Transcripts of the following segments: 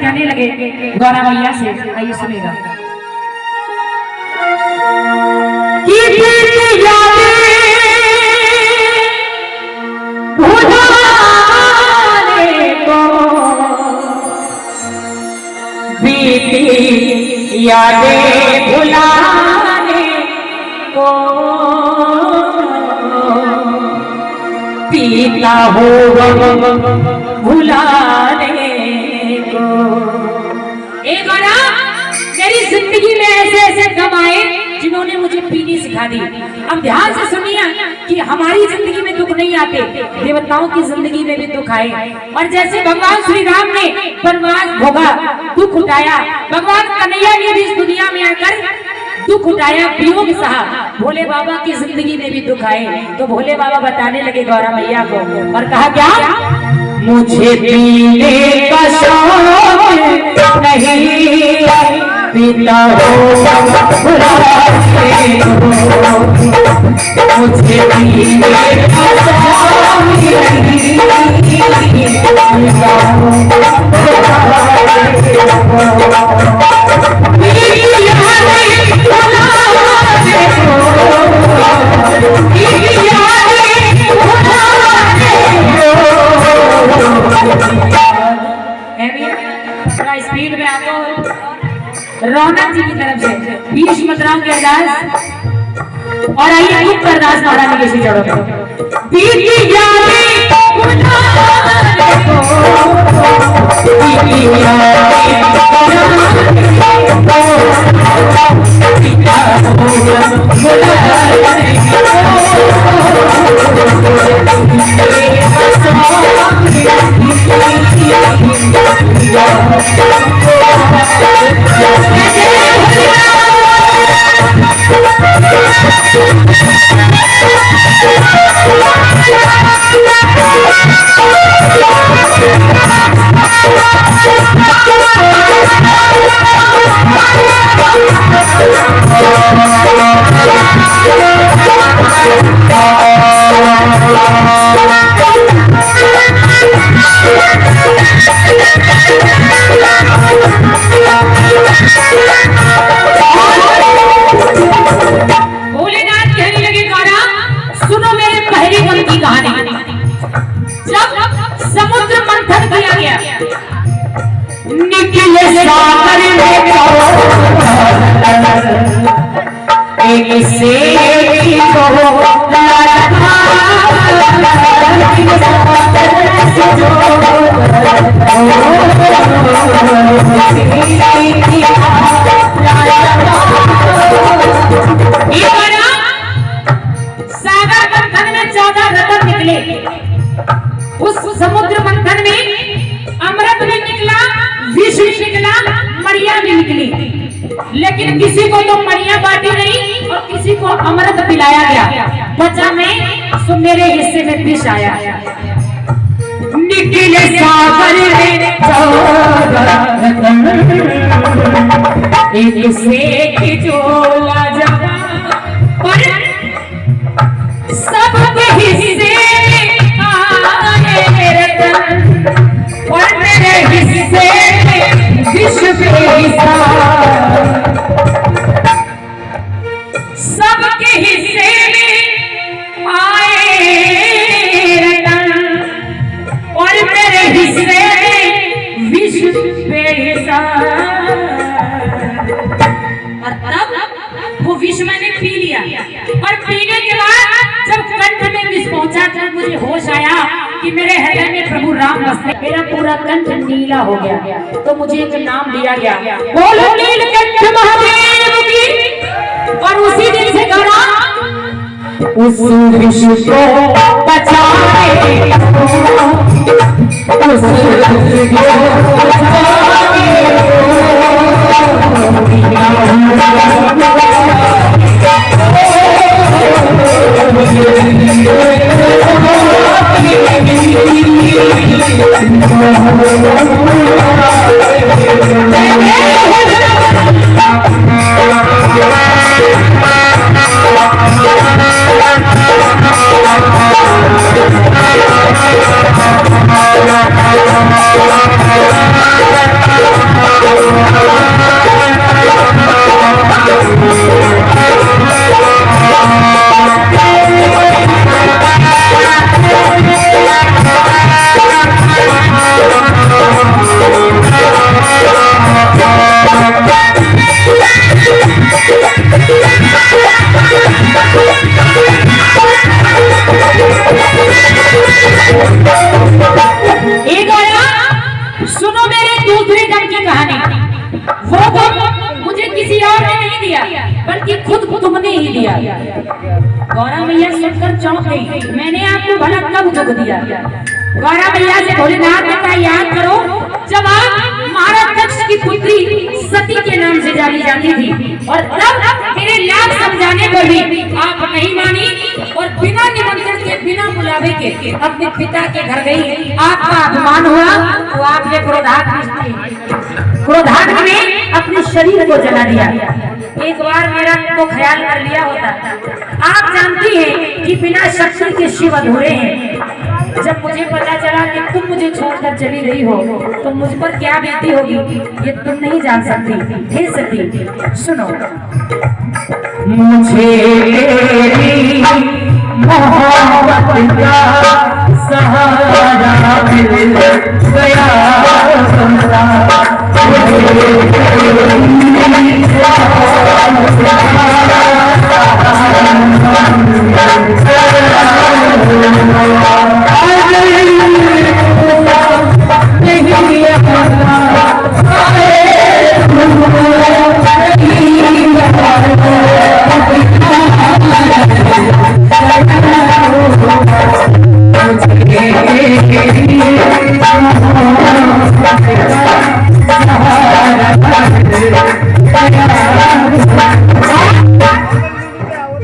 कहने लगे गौरा मैया से, आइए सुनेगा। यादें भुलाने को पीता हो भुलाने को। एक बार मेरी जिंदगी में ऐसे ऐसे गम आए जिन्होंने मुझे पीनी सिखा दी। अब ध्यान से सुनिए कि हमारी जिंदगी में दुख नहीं आते, देवताओं की जिंदगी में भी दुख आए। और जैसे भगवान श्री राम ने वनवास भोगा, दुख उठाया, भगवान कन्हैया ने भी इस दुनिया में आकर दुख उठाया, वियोग सहा। भोले बाबा की जिंदगी में भी दुख आए तो भोले बाबा बताने लगे गौरा मैया को और कहा क्या, मुझे पीने का शौक नहीं, पीता हो भुलाने को। मुझे पीने का शौक नहीं, पीता हो स्पीड में आता हूँ रौनक जी की तरफ से 20 मतराओं के अरदास। और आइए दुख का अरदास महारानी के श्री चढ़ो। समुद्र मंथन किया गया, निकले सागर में एक से सागर मंथन में 14 रतन निकले। उस समुद्र मंथन में अमृत भी निकला, विष भी निकला, मड़िया भी निकली। लेकिन किसी को तो मड़िया बांटी नहीं और किसी को अमृत पिलाया गया। बचा मैं सो मेरे हिस्से में विष आया। निकले सागर में एक से जोला जवा पर सबके हिस्से और मेरे हिस्से विश्व सबके हिस्से में आए रतन और मेरे हिस्से में विश्व और तब वो विष मैंने पी लिया। और पीने के बाद जब कंठ में विष पहुंचा तब मुझे होश आया कि मेरे हृदय में प्रभु राम बसते। मेरा पूरा कंठ नीला हो गया तो मुझे एक नाम दिया गया, बोलो नीलकंठ महादेव की। और उसी दिन से गौरा उस विश्व को बचाए, उस विश्व को बचाए। मेरे दूसरे गम की कहानी। वो गम मुझे किसी और ने नहीं दिया, बल्कि खुद तुमने ही दिया। गौरा मैया सुनकर चौंक गई। मैंने आपको भला कब दुख दिया? गौरा मैया से भोलेनाथ ने कहा, याद करो जब आप महाराज दक्ष की पुत्री सती के नाम से जानी जाती थी, और तब मेरे लाख समझाने पर भी आप नहीं मानी और बिना निमंत्रण के, बिना बुलावे के अपने पिता के घर गई। आपका अपमान हुआ तो आपने क्रोधाग्नि में अपने शरीर को जला दिया। एक बार मेरा तो ख्याल कर लिया होता। आप जानती हैं कि बिना शक्ति के शिव अधूरे हैं। जब मुझे पता चला कि तुम मुझे छोड़कर चली गई हो तो मुझ पर क्या बीती होगी ये तुम नहीं जान सकती। हे सती सुनो, मुझे तेरी मोहब्बत का सहारा मिल गया,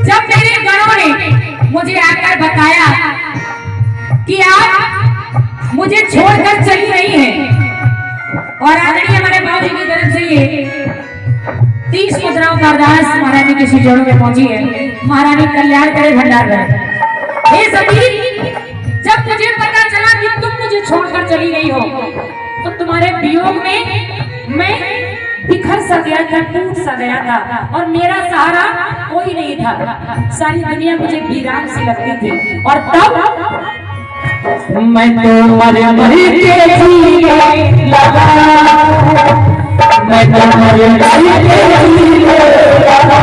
जब मेरे गणों ने मुझे आकर बताया कि आप मुझे छोड़कर चली रही हैं और आदरणीय हमारे बाबू की तरफ से ये 30 मुद्राओं का अरदास महारानी के शिजोड़ों में पहुंची है। महारानी कल्याण करे भंडार करे। हे सती, जब मुझे पता चला कि तुम मुझे छोड़कर चली गई हो तो तुम्हारे वियोग में मैं बिखर सा गया था, टूट सा गया था और मेरा सहारा कोई नहीं था। सारी दुनिया मुझे वीरान सी लगती थी। और तब मैं तो मर मर के जीने लगा, मैं तो मर मर के जीने लगा,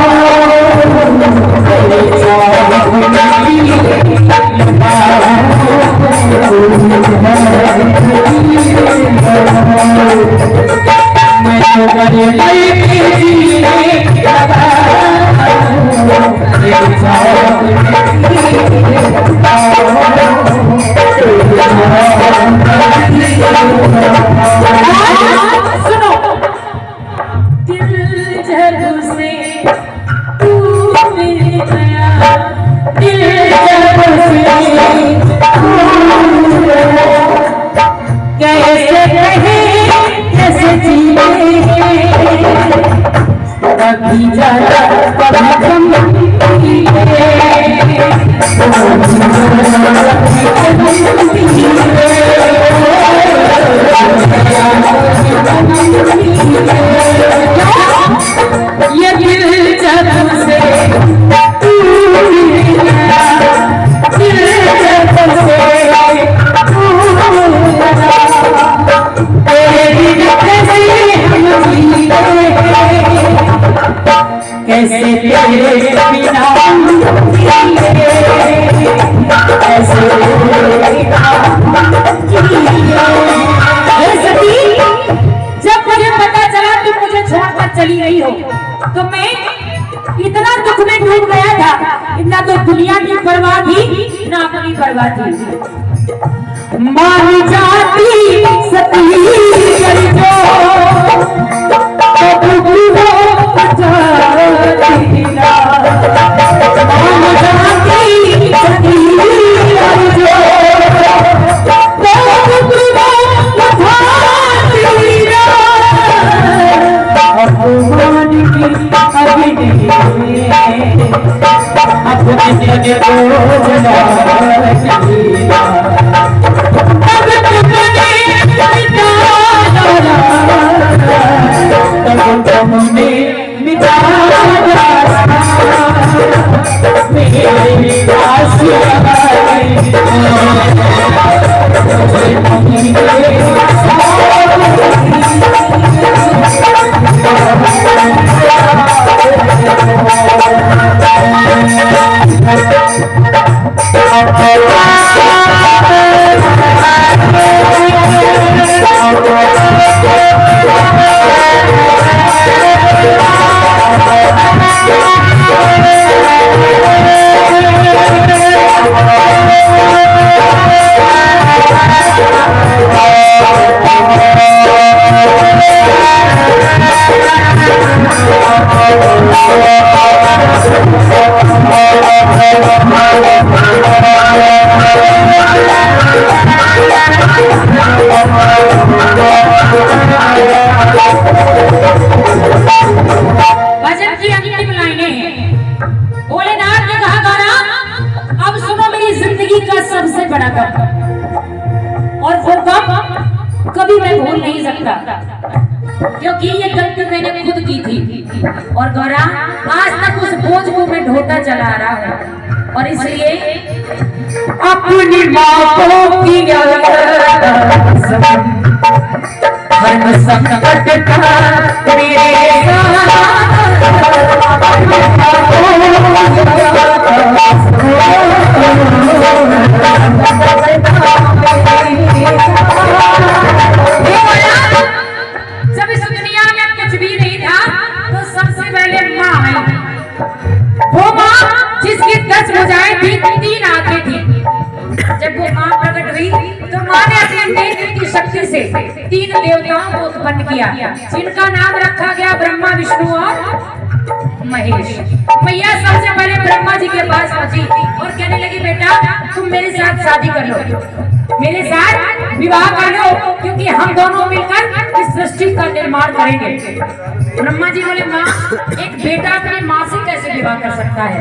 मैं तो मर मर के जीने लगा, सुनो, दिल जब से टूट गया, दिल जब से टूट गया, कैसे कहे कैसे जीने, कभी जरा कभी गम ये दिल जब से टूट गया, दिल जब से टूट गया, तेरी कैसे हम जीते, कैसे तेरे बिना कैसे सती, जब मुझे पता चला तुम मुझे छोड़कर चली गई हो तो मैं इतना दुख में डूब गया था, इतना तो दुनिया की परवाह थी ना अपनी परवाह थी। मान जाती सती कर जो तो दुख हो जाती ना, मान जाती सती कर जो तो दुख हो जाती ना, अपमान की अभी नहीं अपने बोझ ना तुमने मिटा मेरी आशिया सकता, क्योंकि ये गलती मैंने खुद की थी। और गौरा आज तक उस बोझ को मैं ढोता चला रहा हूँ, और इसलिए अपनी माँ को किया हर संकट का मेरे जब इस दुनिया में कुछ भी नहीं था तो सबसे पहले माँ आई। वो माँ जिसकी 10 भुजाएं थी, 3 आंखें थी। जब वो माँ प्रकट हुई तो माँ ने अपने नेत्र की शक्ति से 3 देवताओं को उत्पन्न किया, जिनका नाम रखा गया ब्रह्मा, विष्णु और महेश। मैया सबसे पहले ब्रह्मा जी के पास पहुंची और कहने लगी, बेटा तुम मेरे साथ शादी कर लो, मेरे साथ विवाह कर लो, क्योंकि हम दोनों मिलकर इस सृष्टि का निर्माण करेंगे। ब्रह्मा जी बोले, माँ एक बेटा अपनी माँ से कैसे विवाह कर सकता है,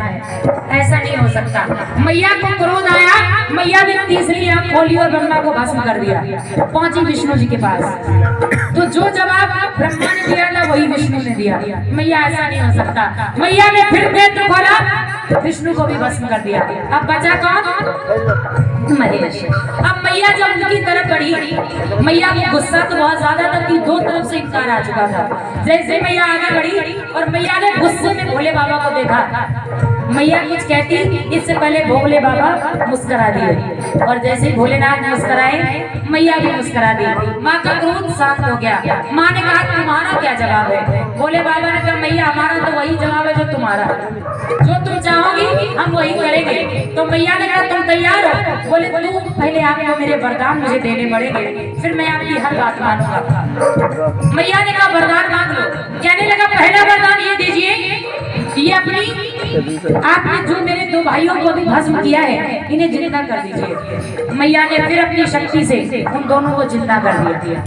ऐसा नहीं हो सकता। मैया को क्रोध आया, मैया ने तीसरी आंख खोली और ब्रह्मा को भस्म कर दिया। पहुंची विष्णु जी के पास, तो जो जवाब ब्रह्मा ने दिया था वही विष्णु ने दिया। मैया ऐसा नहीं हो सकता। मैया ने फिर नेत्र खोला, विष्णु को भी भस्म कर दिया। अब बचा कौन? महेश। अब मैया जब उनकी तरफ बढ़ी, मैया को गुस्सा तो बहुत ज्यादा था कि 2 तरफ से इनकार आ चुका था। जैसे मैया आगे बढ़ी और मैया ने गुस्से में भोले बाबा को देखा, मैया कुछ कहती इससे पहले भोले बाबा मुस्कुरा दिए, और जैसे ही भोलेनाथ मुस्कुराए मैया भी मुस्कुरा दी। माँ का क्रोध शांत हो गया। माँ ने कहा, तुम्हारा क्या जवाब है? भोले बाबा ने कहा, मैया हमारा तो वही जवाब है जो तुम्हारा, जो तुम चाहोगी हम वही करेंगे। तो मैया ने कहा, तुम तैयार हो? बोले, तू पहले आपको मेरे वरदान मुझे देने पड़ेंगे, फिर मैं आपकी हर बात मानूंगा। मैया ने कहा, वरदान मांग लो। कहने लगा, पहला वरदान ये दीजिए, ये अपनी आपने जो मेरे 2 भाइयों को भी भस्म किया है, इन्हें जिंदा कर दीजिए। मैया ने फिर अपनी शक्ति से उन दोनों को जिंदा कर दिया।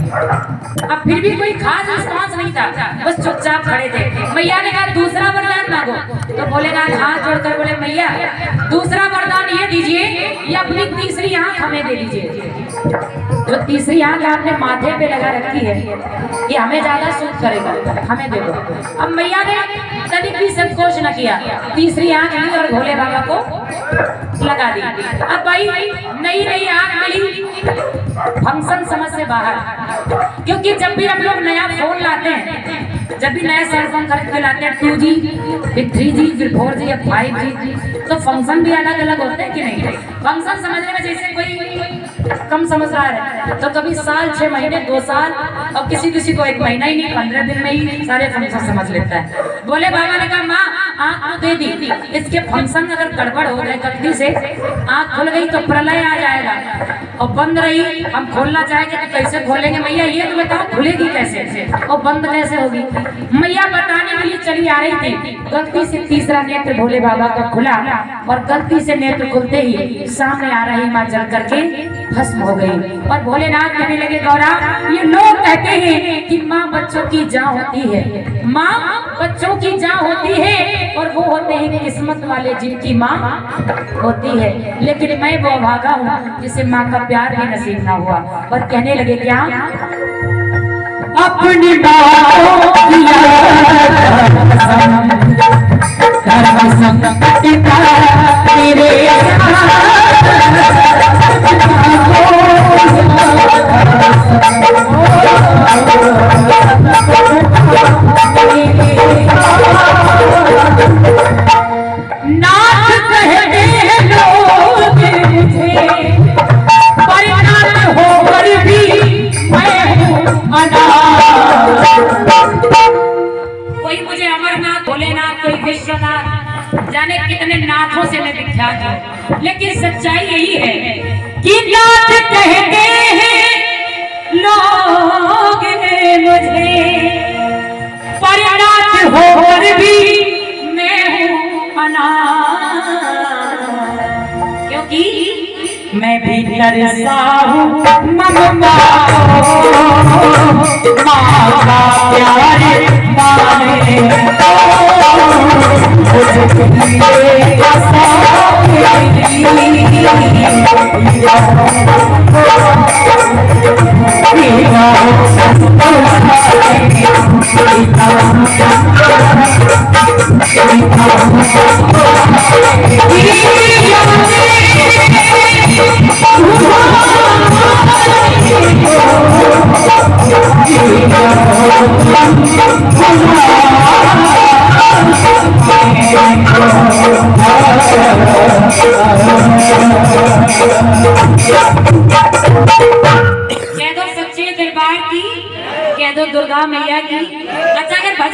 अब फिर भी कोई खास रिस्पॉन्स नहीं था, बस चुपचाप खड़े थे। मैया ने कहा, दूसरा वरदान मांगो। तो भोलेनाथ हाथ जोड़कर बोले, मैया दूसरा वरदान ये दीजिए, ये अपनी तीसरी आंख हमें दे दीजिए। जो तीसरी आंख आपने माथे पे लगा रखी है, ये हमें ज्यादा सूट करेगा, हमें दे दो। अब मैया ने तनिक भी संकोच न किया, तीसरी आंख ली और भोले बाबा को लगा दी। अब भाई नई आंख मिली, फंक्शन समझ से बाहर, क्योंकि जब भी हम लोग नया फोन लाते हैं, जब भी नया सेल फोन खरीद के लाते हैं, 2G फिर 3G फिर 4G या 5G, तो फंक्शन भी अलग अलग होते हैं कि नहीं? फंक्शन समझने में जैसे कोई कम समझदार है तो कभी साल 6 महीने 2 साल, और किसी को 1 महीना ही नहीं 15 दिन में ही सारे फंक्शन समझ लेता है। बोले बाबा ने कहा, माँ आँख तो दे दी, इसके फंक्शन अगर गड़बड़ हो गए गलती से, आँख खुल गई तो प्रलय आ जाएगा, और बंद रही हम खोलना चाहेंगे तो कैसे खोलेंगे? मैया ये तो बताओ खुलेगी कैसे और बंद कैसे होगी? मैया बताने के लिए चली आ रही थी, गलती से तीसरा नेत्र भोले बाबा का खुला, और गलती से नेत्र खुलते ही सामने आ रही माँ जल करके भस्म हो गई। और भोलेनाथ कहने लगे, गौरा ये लोग कहते हैं कि माँ बच्चों की जान होती है, माँ बच्चों की जान होती है, और वो होते हैं किस्मत वाले जिनकी माँ होती है, लेकिन मैं वो अभागा हूँ जिसे माँ का प्यार भी नसीब ना हुआ। और कहने लगे, क्या अपनी बातों किया मेरे नाथ कहते हैं लोग मुझे, परिणाम होकर भी मैं हूँ अनाथ। कोई मुझे अमरनाथ, भोलेनाथ, कोई विश्वनाथ, जाने कितने नाथों से मैं विख्यात हूँ, लेकिन सच्चाई यही है कि नाथ कहते हैं लोग मुझे, परिणाम होकर भी मैं हूँ अनाथ, क्योंकि मैं भी तरसा हूँ ममता माँ का प्यार माने मुझे कह दो सच्चे दरबार की, कह दो दुर्गा मैया की।